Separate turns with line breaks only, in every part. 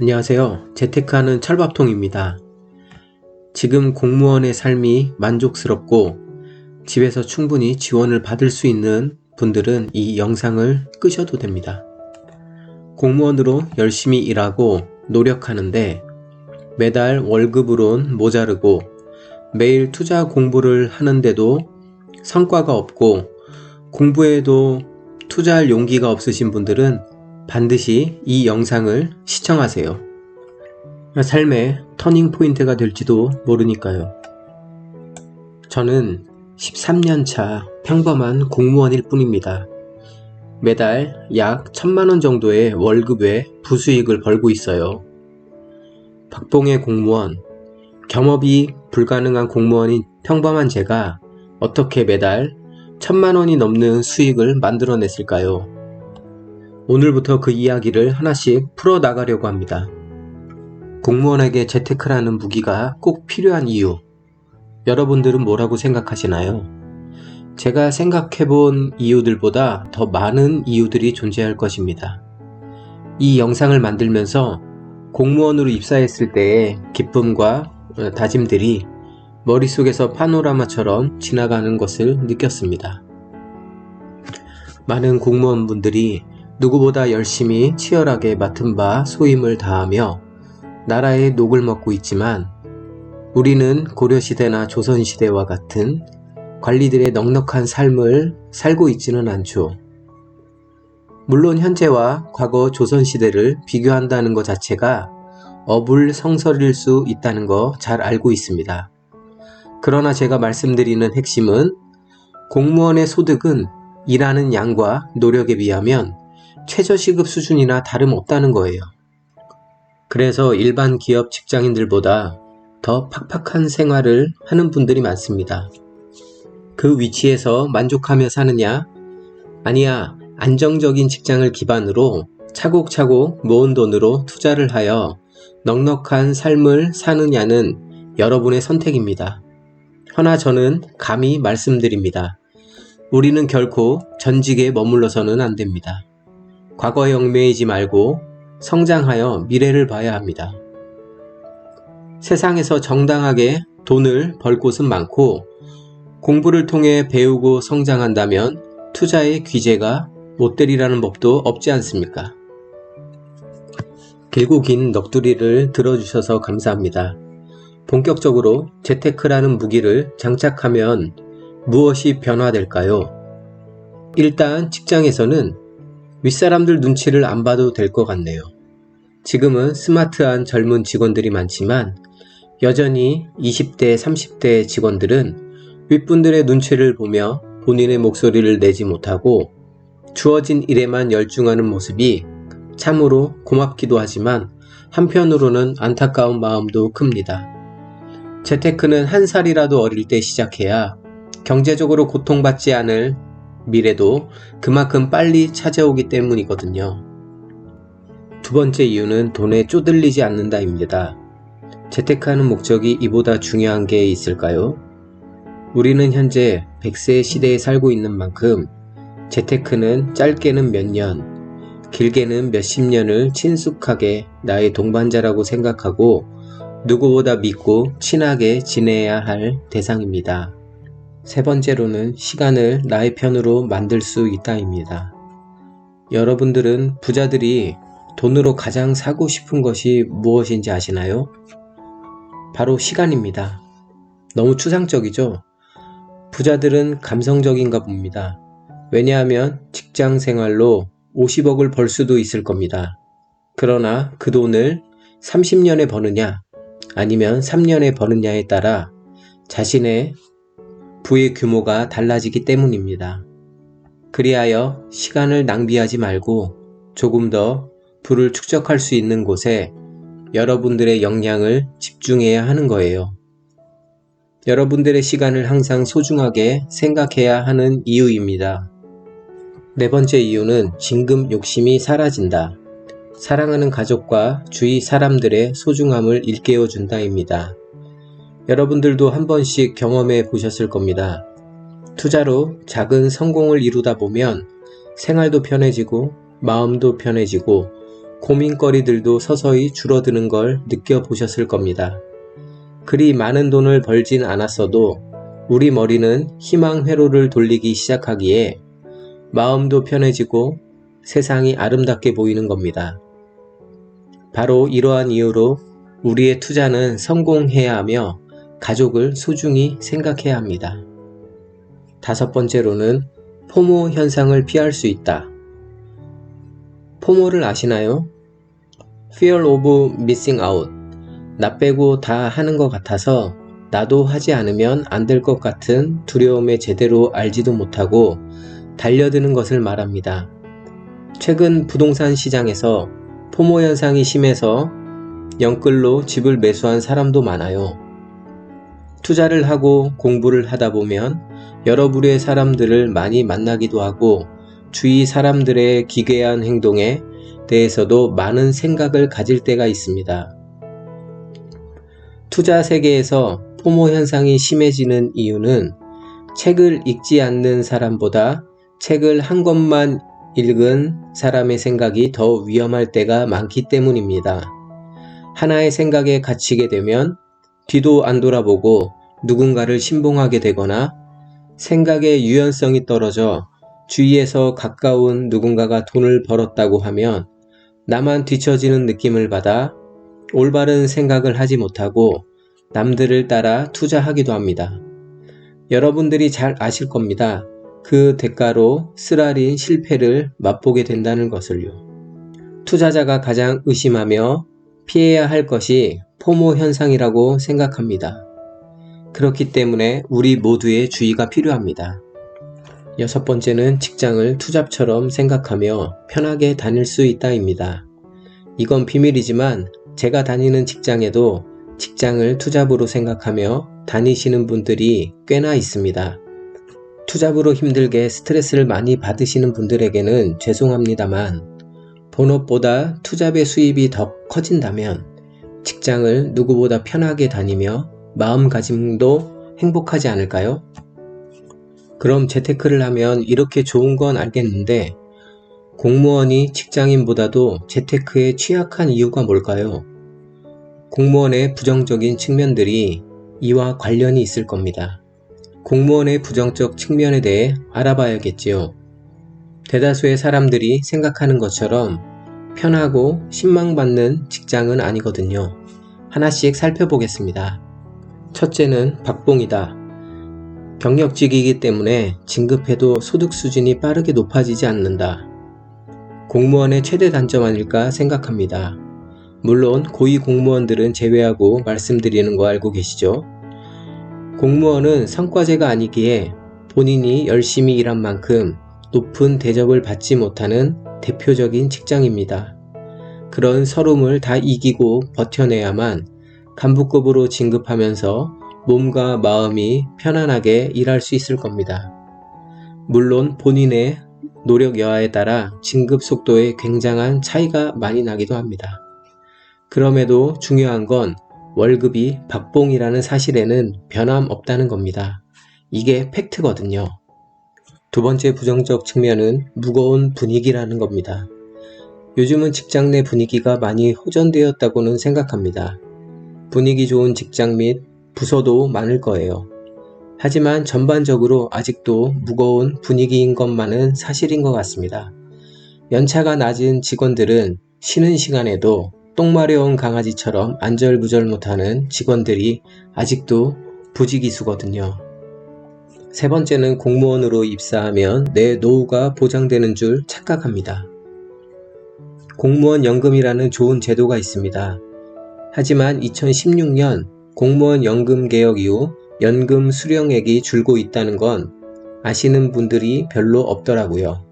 안녕하세요. 재테크하는 철밥통입니다. 지금 공무원의 삶이 만족스럽고 집에서 충분히 지원을 받을 수 있는 분들은 이 영상을 끄셔도 됩니다. 공무원으로 열심히 일하고 노력하는데 매달 월급으론 모자르고 매일 투자 공부를 하는데도 성과가 없고 공부에도 투자할 용기가 없으신 분들은 반드시 이 영상을 시청하세요. 삶의 터닝 포인트가 될지도 모르니까요. 저는 13년차 평범한 공무원일 뿐입니다. 매달 약 1000만원 정도의 월급에 부수익을 벌고 있어요. 박봉의 공무원, 겸업이 불가능한 공무원인 평범한 제가 어떻게 매달 1000만원이 넘는 수익을 만들어냈을까요? 오늘부터 그 이야기를 하나씩 풀어나가려고 합니다. 공무원에게 재테크라는 무기가 꼭 필요한 이유, 여러분들은 뭐라고 생각하시나요? 제가 생각해본 이유들보다 더 많은 이유들이 존재할 것입니다. 이 영상을 만들면서 공무원으로 입사했을 때의 기쁨과 다짐들이 머릿속에서 파노라마처럼 지나가는 것을 느꼈습니다. 많은 공무원분들이 누구보다 열심히 치열하게 맡은 바 소임을 다하며 나라의 녹을 먹고 있지만 우리는 고려시대나 조선시대와 같은 관리들의 넉넉한 삶을 살고 있지는 않죠. 물론 현재와 과거 조선시대를 비교한다는 것 자체가 어불성설일 수 있다는 거 잘 알고 있습니다. 그러나 제가 말씀드리는 핵심은 공무원의 소득은 일하는 양과 노력에 비하면 최저시급 수준이나 다름없다는 거예요. 그래서 일반 기업 직장인들보다 더 팍팍한 생활을 하는 분들이 많습니다. 그 위치에서 만족하며 사느냐? 아니야, 안정적인 직장을 기반으로 차곡차곡 모은 돈으로 투자를 하여 넉넉한 삶을 사느냐는 여러분의 선택입니다. 허나 저는 감히 말씀드립니다. 우리는 결코 전직에 머물러서는 안 됩니다. 과거에 얽매이지 말고 성장하여 미래를 봐야 합니다. 세상에서 정당하게 돈을 벌 곳은 많고 공부를 통해 배우고 성장한다면 투자의 귀재가 못 되리라는 법도 없지 않습니까? 길고 긴 넋두리를 들어주셔서 감사합니다. 본격적으로 재테크라는 무기를 장착하면 무엇이 변화될까요? 일단 직장에서는 윗사람들 눈치를 안 봐도 될 것 같네요. 지금은 스마트한 젊은 직원들이 많지만 여전히 20대, 30대 직원들은 윗분들의 눈치를 보며 본인의 목소리를 내지 못하고 주어진 일에만 열중하는 모습이 참으로 고맙기도 하지만 한편으로는 안타까운 마음도 큽니다. 재테크는 한 살이라도 어릴 때 시작해야 경제적으로 고통받지 않을 미래도 그만큼 빨리 찾아오기 때문이거든요. 두 번째 이유는 돈에 쪼들리지 않는다입니다. 재테크하는 목적이 이보다 중요한 게 있을까요? 우리는 현재 100세 시대에 살고 있는 만큼 재테크는 짧게는 몇 년, 길게는 몇십 년을 친숙하게 나의 동반자라고 생각하고 누구보다 믿고 친하게 지내야 할 대상입니다. 세 번째로는 시간을 나의 편으로 만들 수 있다입니다. 여러분들은 부자들이 돈으로 가장 사고 싶은 것이 무엇인지 아시나요? 바로 시간입니다. 너무 추상적이죠? 부자들은 감성적인가 봅니다. 왜냐하면 직장 생활로 50억을 벌 수도 있을 겁니다. 그러나 그 돈을 30년에 버느냐 아니면 3년에 버느냐에 따라 자신의 부의 규모가 달라지기 때문입니다. 그리하여 시간을 낭비하지 말고 조금 더 부를 축적할 수 있는 곳에 여러분들의 역량을 집중해야 하는 거예요. 여러분들의 시간을 항상 소중하게 생각해야 하는 이유입니다. 네 번째 이유는 진금 욕심이 사라진다. 사랑하는 가족과 주위 사람들의 소중함을 일깨워 준다입니다. 여러분들도 한 번씩 경험해 보셨을 겁니다. 투자로 작은 성공을 이루다 보면 생활도 편해지고 마음도 편해지고 고민거리들도 서서히 줄어드는 걸 느껴보셨을 겁니다. 그리 많은 돈을 벌진 않았어도 우리 머리는 희망 회로를 돌리기 시작하기에 마음도 편해지고 세상이 아름답게 보이는 겁니다. 바로 이러한 이유로 우리의 투자는 성공해야 하며 가족을 소중히 생각해야 합니다. 5번째로는 포모 현상을 피할 수 있다. 포모를 아시나요? Fear of missing out. 나 빼고 다 하는 것 같아서 나도 하지 않으면 안 될 것 같은 두려움에 제대로 알지도 못하고 달려드는 것을 말합니다. 최근 부동산 시장에서 포모 현상이 심해서 영끌로 집을 매수한 사람도 많아요. 투자를 하고 공부를 하다 보면 여러 부류의 사람들을 많이 만나기도 하고 주위 사람들의 기괴한 행동에 대해서도 많은 생각을 가질 때가 있습니다. 투자 세계에서 포모 현상이 심해지는 이유는 책을 읽지 않는 사람보다 책을 한 권만 읽은 사람의 생각이 더 위험할 때가 많기 때문입니다. 하나의 생각에 갇히게 되면 뒤도 안 돌아보고 누군가를 신봉하게 되거나 생각의 유연성이 떨어져 주위에서 가까운 누군가가 돈을 벌었다고 하면 나만 뒤처지는 느낌을 받아 올바른 생각을 하지 못하고 남들을 따라 투자하기도 합니다. 여러분들이 잘 아실 겁니다. 그 대가로 쓰라린 실패를 맛보게 된다는 것을요. 투자자가 가장 의심하며 피해야 할 것이 포모 현상이라고 생각합니다. 그렇기 때문에 우리 모두의 주의가 필요합니다. 6번째는 직장을 투잡처럼 생각하며 편하게 다닐 수 있다입니다. 이건 비밀이지만 제가 다니는 직장에도 직장을 투잡으로 생각하며 다니시는 분들이 꽤나 있습니다. 투잡으로 힘들게 스트레스를 많이 받으시는 분들에게는 죄송합니다만 본업보다 투잡의 수입이 더 커진다면 직장을 누구보다 편하게 다니며 마음가짐도 행복하지 않을까요? 그럼 재테크를 하면 이렇게 좋은 건 알겠는데 공무원이 직장인보다도 재테크에 취약한 이유가 뭘까요? 공무원의 부정적인 측면들이 이와 관련이 있을 겁니다. 공무원의 부정적 측면에 대해 알아봐야겠지요. 대다수의 사람들이 생각하는 것처럼 편하고 신망받는 직장은 아니거든요. 하나씩 살펴보겠습니다. 첫째는 박봉이다. 경력직이기 때문에 진급해도 소득 수준이 빠르게 높아지지 않는다. 공무원의 최대 단점 아닐까 생각합니다. 물론 고위 공무원들은 제외하고 말씀드리는 거 알고 계시죠? 공무원은 성과제가 아니기에 본인이 열심히 일한 만큼 높은 대접을 받지 못하는 대표적인 직장입니다. 그런 서름을 다 이기고 버텨내야만 간부급으로 진급하면서 몸과 마음이 편안하게 일할 수 있을 겁니다. 물론 본인의 노력 여하에 따라 진급 속도에 굉장한 차이가 많이 나기도 합니다. 그럼에도 중요한 건 월급이 박봉이라는 사실에는 변함없다는 겁니다. 이게 팩트거든요. 두 번째 부정적 측면은 무거운 분위기라는 겁니다. 요즘은 직장 내 분위기가 많이 호전되었다고는 생각합니다. 분위기 좋은 직장 및 부서도 많을 거예요. 하지만 전반적으로 아직도 무거운 분위기인 것만은 사실인 것 같습니다. 연차가 낮은 직원들은 쉬는 시간에도 똥 마려운 강아지처럼 안절부절 못하는 직원들이 아직도 부지기수거든요. 세 번째는 공무원으로 입사하면 내 노후가 보장되는 줄 착각합니다. 공무원 연금이라는 좋은 제도가 있습니다. 하지만 2016년 공무원 연금 개혁 이후 연금 수령액이 줄고 있다는 건 아시는 분들이 별로 없더라고요.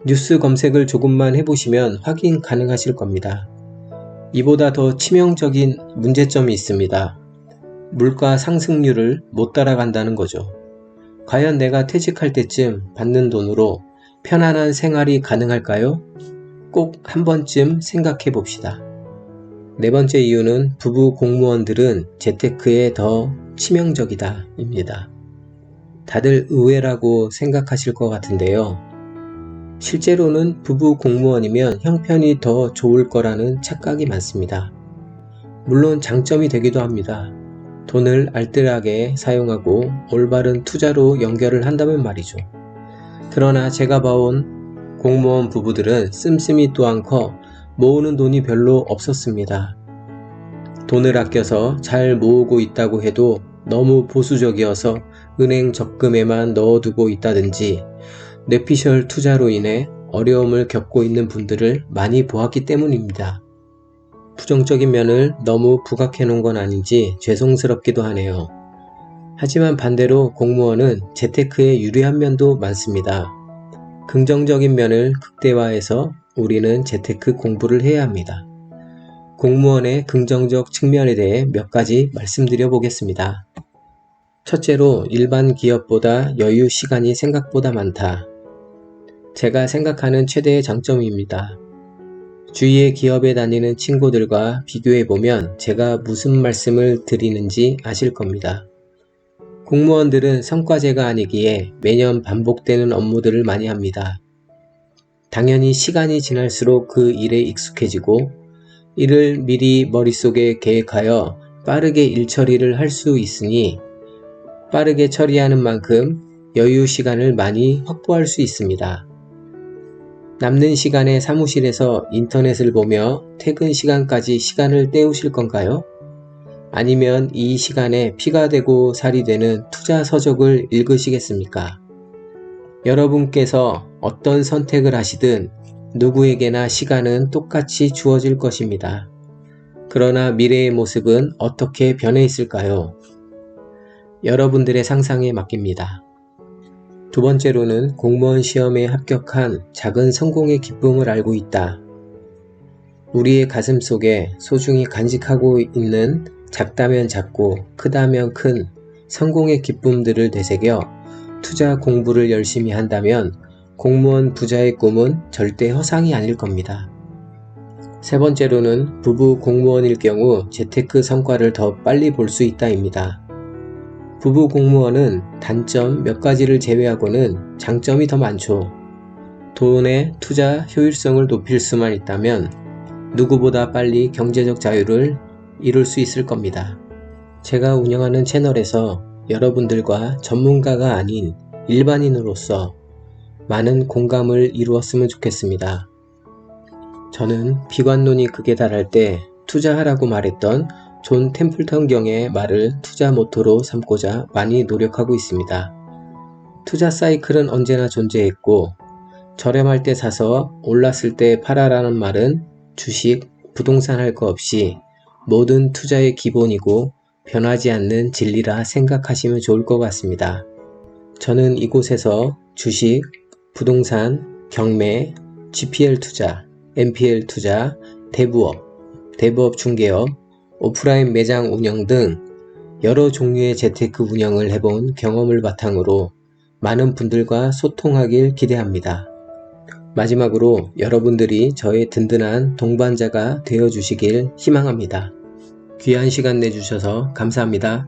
뉴스 검색을 조금만 해보시면 확인 가능하실 겁니다. 이보다 더 치명적인 문제점이 있습니다. 물가 상승률을 못 따라간다는 거죠. 과연 내가 퇴직할 때쯤 받는 돈으로 편안한 생활이 가능할까요? 꼭 한 번쯤 생각해 봅시다. 네 번째 이유는 부부 공무원들은 재테크에 더 치명적이다 입니다. 다들 의외라고 생각하실 것 같은데요. 실제로는 부부 공무원이면 형편이 더 좋을 거라는 착각이 많습니다. 물론 장점이 되기도 합니다. 돈을 알뜰하게 사용하고 올바른 투자로 연결을 한다면 말이죠. 그러나 제가 봐온 공무원 부부들은 씀씀이 또한 커 모으는 돈이 별로 없었습니다. 돈을 아껴서 잘 모으고 있다고 해도 너무 보수적이어서 은행 적금에만 넣어두고 있다든지 뇌피셜 투자로 인해 어려움을 겪고 있는 분들을 많이 보았기 때문입니다. 부정적인 면을 너무 부각해 놓은 건 아닌지 죄송스럽기도 하네요. 하지만 반대로 공무원은 재테크에 유리한 면도 많습니다. 긍정적인 면을 극대화해서 우리는 재테크 공부를 해야 합니다. 공무원의 긍정적 측면에 대해 몇 가지 말씀드려 보겠습니다. 첫째로 일반 기업보다 여유 시간이 생각보다 많다. 제가 생각하는 최대의 장점입니다. 주위의 기업에 다니는 친구들과 비교해보면 제가 무슨 말씀을 드리는지 아실 겁니다. 공무원들은 성과제가 아니기에 매년 반복되는 업무들을 많이 합니다. 당연히 시간이 지날수록 그 일에 익숙해지고 이를 미리 머릿속에 계획하여 빠르게 일 처리를 할 수 있으니 빠르게 처리하는 만큼 여유 시간을 많이 확보할 수 있습니다. 남는 시간에 사무실에서 인터넷을 보며 퇴근 시간까지 시간을 때우실 건가요? 아니면 이 시간에 피가 되고 살이 되는 투자 서적을 읽으시겠습니까? 여러분께서 어떤 선택을 하시든 누구에게나 시간은 똑같이 주어질 것입니다. 그러나 미래의 모습은 어떻게 변해 있을까요? 여러분들의 상상에 맡깁니다. 두 번째로는 공무원 시험에 합격한 작은 성공의 기쁨을 알고 있다. 우리의 가슴 속에 소중히 간직하고 있는 작다면 작고 크다면 큰 성공의 기쁨들을 되새겨 투자 공부를 열심히 한다면 공무원 부자의 꿈은 절대 허상이 아닐 겁니다. 세 번째로는 부부 공무원일 경우 재테크 성과를 더 빨리 볼 수 있다입니다. 부부 공무원은 단점 몇 가지를 제외하고는 장점이 더 많죠. 돈의 투자 효율성을 높일 수만 있다면 누구보다 빨리 경제적 자유를 이룰 수 있을 겁니다. 제가 운영하는 채널에서 여러분들과 전문가가 아닌 일반인으로서 많은 공감을 이루었으면 좋겠습니다. 저는 비관론이 극에 달할 때 투자하라고 말했던 존 템플턴 경의 말을 투자 모토로 삼고자 많이 노력하고 있습니다. 투자 사이클은 언제나 존재했고 저렴할 때 사서 올랐을 때 팔아라는 말은 주식, 부동산 할 거 없이 모든 투자의 기본이고 변하지 않는 진리라 생각하시면 좋을 것 같습니다. 저는 이곳에서 주식, 부동산, 경매, GPL 투자, NPL 투자, 대부업 중개업, 오프라인 매장 운영 등 여러 종류의 재테크 운영을 해본 경험을 바탕으로 많은 분들과 소통하길 기대합니다. 마지막으로 여러분들이 저의 든든한 동반자가 되어주시길 희망합니다. 귀한 시간 내주셔서 감사합니다.